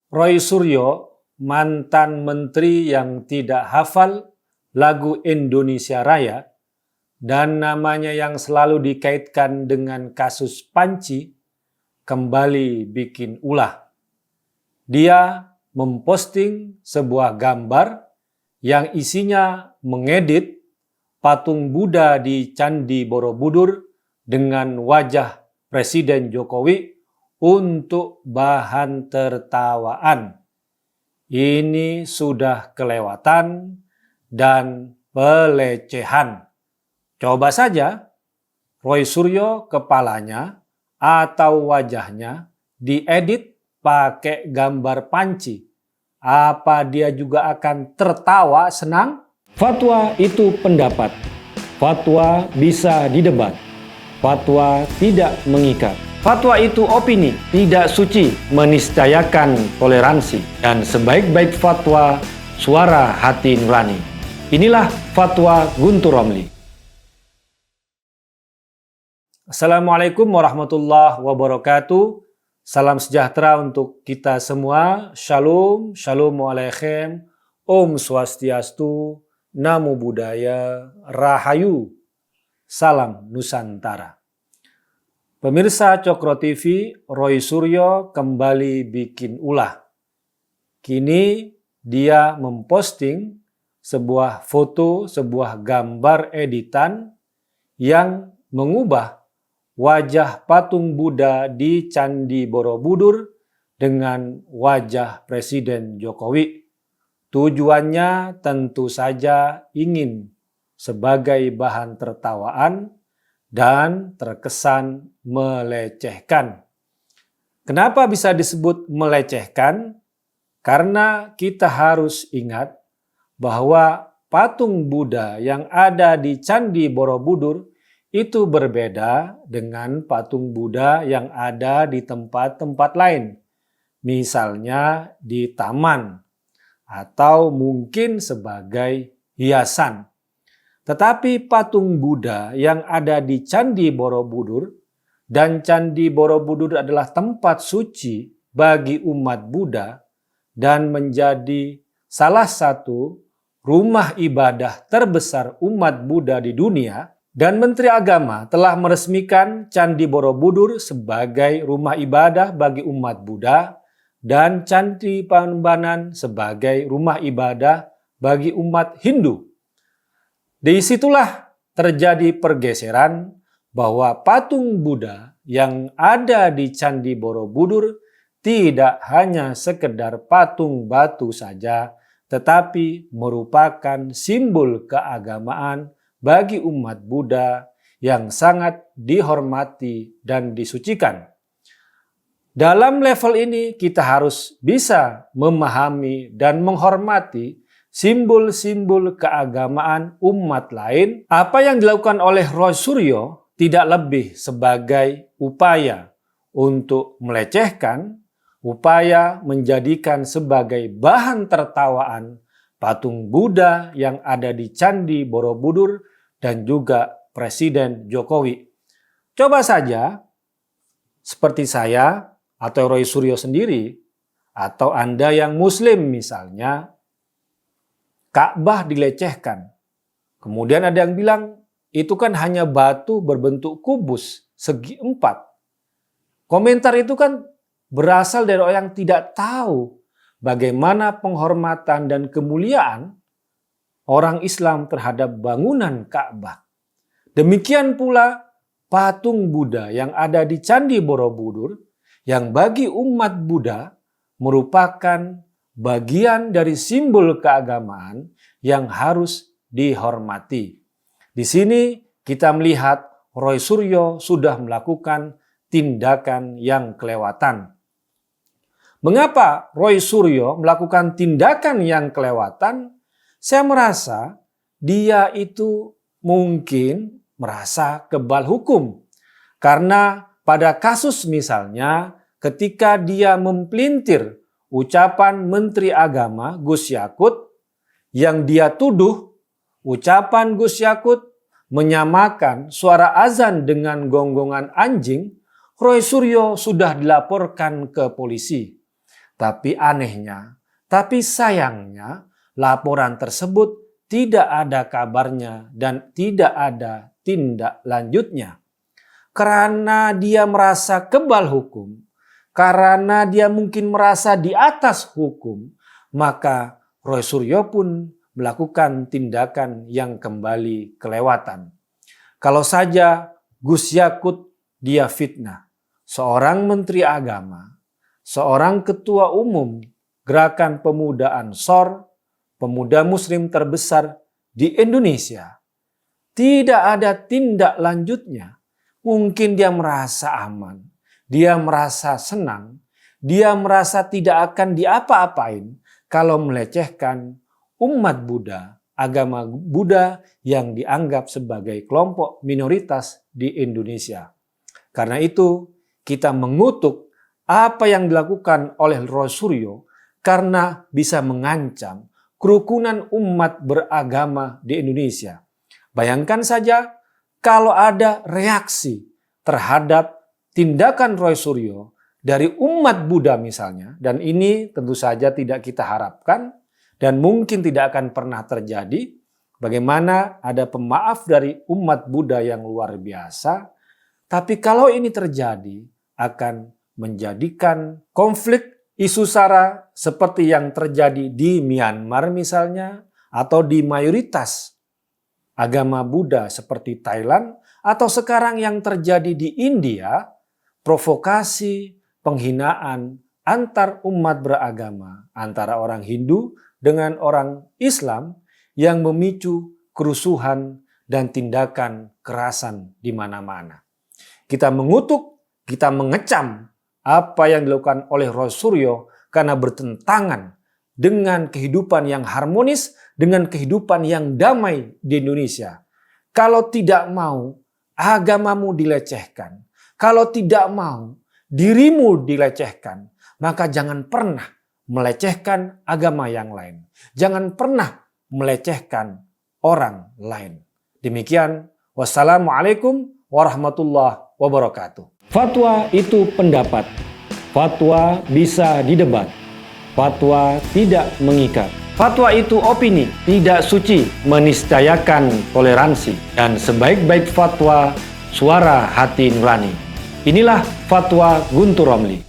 Roy Suryo, mantan menteri yang tidak hafal lagu Indonesia Raya dan namanya yang selalu dikaitkan dengan kasus Panci, kembali bikin ulah. Dia memposting sebuah gambar yang isinya mengedit patung Buddha di Candi Borobudur dengan wajah Presiden Jokowi untuk bahan tertawaan. Ini sudah kelewatan dan pelecehan. Coba saja Roy Suryo kepalanya atau wajahnya diedit pakai gambar panci. Apa dia juga akan tertawa senang? Fatwa itu pendapat. Fatwa bisa didebat. Fatwa tidak mengikat. Fatwa itu opini, tidak suci, meniscayakan toleransi. Dan sebaik-baik fatwa, suara hati nurani. Inilah Fatwa Guntur Romli. Assalamualaikum warahmatullahi wabarakatuh. Salam sejahtera untuk kita semua. Shalom, shalom alaikum, Om Swastiastu, Namo Buddhaya, Rahayu, Salam Nusantara. Pemirsa Cokro TV, Roy Suryo kembali bikin ulah. Kini dia memposting sebuah foto, sebuah gambar editan yang mengubah wajah patung Buddha di Candi Borobudur dengan wajah Presiden Jokowi. Tujuannya tentu saja ingin sebagai bahan tertawaan dan terkesan melecehkan. Kenapa bisa disebut melecehkan? Karena kita harus ingat bahwa patung Buddha yang ada di Candi Borobudur itu berbeda dengan patung Buddha yang ada di tempat-tempat lain. Misalnya di taman atau mungkin sebagai hiasan. Tetapi patung Buddha yang ada di Candi Borobudur, dan Candi Borobudur adalah tempat suci bagi umat Buddha dan menjadi salah satu rumah ibadah terbesar umat Buddha di dunia, dan Menteri Agama telah meresmikan Candi Borobudur sebagai rumah ibadah bagi umat Buddha dan Candi Prambanan sebagai rumah ibadah bagi umat Hindu. Disitulah terjadi pergeseran bahwa patung Buddha yang ada di Candi Borobudur tidak hanya sekedar patung batu saja, tetapi merupakan simbol keagamaan bagi umat Buddha yang sangat dihormati dan disucikan. Dalam level ini kita harus bisa memahami dan menghormati simbol-simbol keagamaan umat lain. Apa yang dilakukan oleh Roy Suryo tidak lebih sebagai upaya untuk melecehkan, upaya menjadikan sebagai bahan tertawaan patung Buddha yang ada di Candi Borobudur dan juga Presiden Jokowi. Coba saja, seperti saya atau Roy Suryo sendiri, atau Anda yang Muslim misalnya, Ka'bah dilecehkan. Kemudian ada yang bilang, itu kan hanya batu berbentuk kubus segi 4. Komentar itu kan berasal dari orang yang tidak tahu bagaimana penghormatan dan kemuliaan orang Islam terhadap bangunan Ka'bah. Demikian pula patung Buddha yang ada di Candi Borobudur yang bagi umat Buddha merupakan bagian dari simbol keagamaan yang harus dihormati. Di sini kita melihat Roy Suryo sudah melakukan tindakan yang kelewatan. Mengapa Roy Suryo melakukan tindakan yang kelewatan? Saya merasa dia itu mungkin merasa kebal hukum. Karena pada kasus misalnya ketika dia mempelintir ucapan Menteri Agama Gus Yakut yang dia tuduh ucapan Gus Yakut menyamakan suara azan dengan gonggongan anjing, Roy Suryo sudah dilaporkan ke polisi. Tapi anehnya, tapi sayangnya, laporan tersebut tidak ada kabarnya dan tidak ada tindak lanjutnya. Karena dia merasa kebal hukum, karena dia mungkin merasa di atas hukum, maka Roy Suryo pun melakukan tindakan yang kembali kelewatan. Kalau saja Gus Yakut dia fitnah, seorang menteri agama, seorang ketua umum Gerakan Pemuda Ansor, pemuda muslim terbesar di Indonesia, tidak ada tindak lanjutnya. Mungkin dia merasa aman, dia merasa senang, dia merasa tidak akan diapa-apain kalau melecehkan umat Buddha, agama Buddha yang dianggap sebagai kelompok minoritas di Indonesia. Karena itu, kita mengutuk apa yang dilakukan oleh Roy Suryo karena bisa mengancam kerukunan umat beragama di Indonesia. Bayangkan saja kalau ada reaksi terhadap tindakan Roy Suryo dari umat Buddha misalnya, dan ini tentu saja tidak kita harapkan dan mungkin tidak akan pernah terjadi. Bagaimana ada pemaaf dari umat Buddha yang luar biasa, tapi kalau ini terjadi akan menjadikan konflik isu SARA seperti yang terjadi di Myanmar misalnya, atau di mayoritas agama Buddha seperti Thailand, atau sekarang yang terjadi di India, provokasi, penghinaan antar umat beragama, antara orang Hindu dengan orang Islam yang memicu kerusuhan dan tindakan kekerasan di mana-mana. Kita mengutuk, kita mengecam apa yang dilakukan oleh Roy Suryo karena bertentangan dengan kehidupan yang harmonis, dengan kehidupan yang damai di Indonesia. Kalau tidak mau agamamu dilecehkan, kalau tidak mau dirimu dilecehkan, maka jangan pernah melecehkan agama yang lain. Jangan pernah melecehkan orang lain. Demikian, wassalamualaikum warahmatullahi wabarakatuh. Fatwa itu pendapat, fatwa bisa didebat, fatwa tidak mengikat. Fatwa itu opini, tidak suci, meniscayakan toleransi. Dan sebaik-baik fatwa, suara hati nurani. Inilah fatwa Guntur Romli.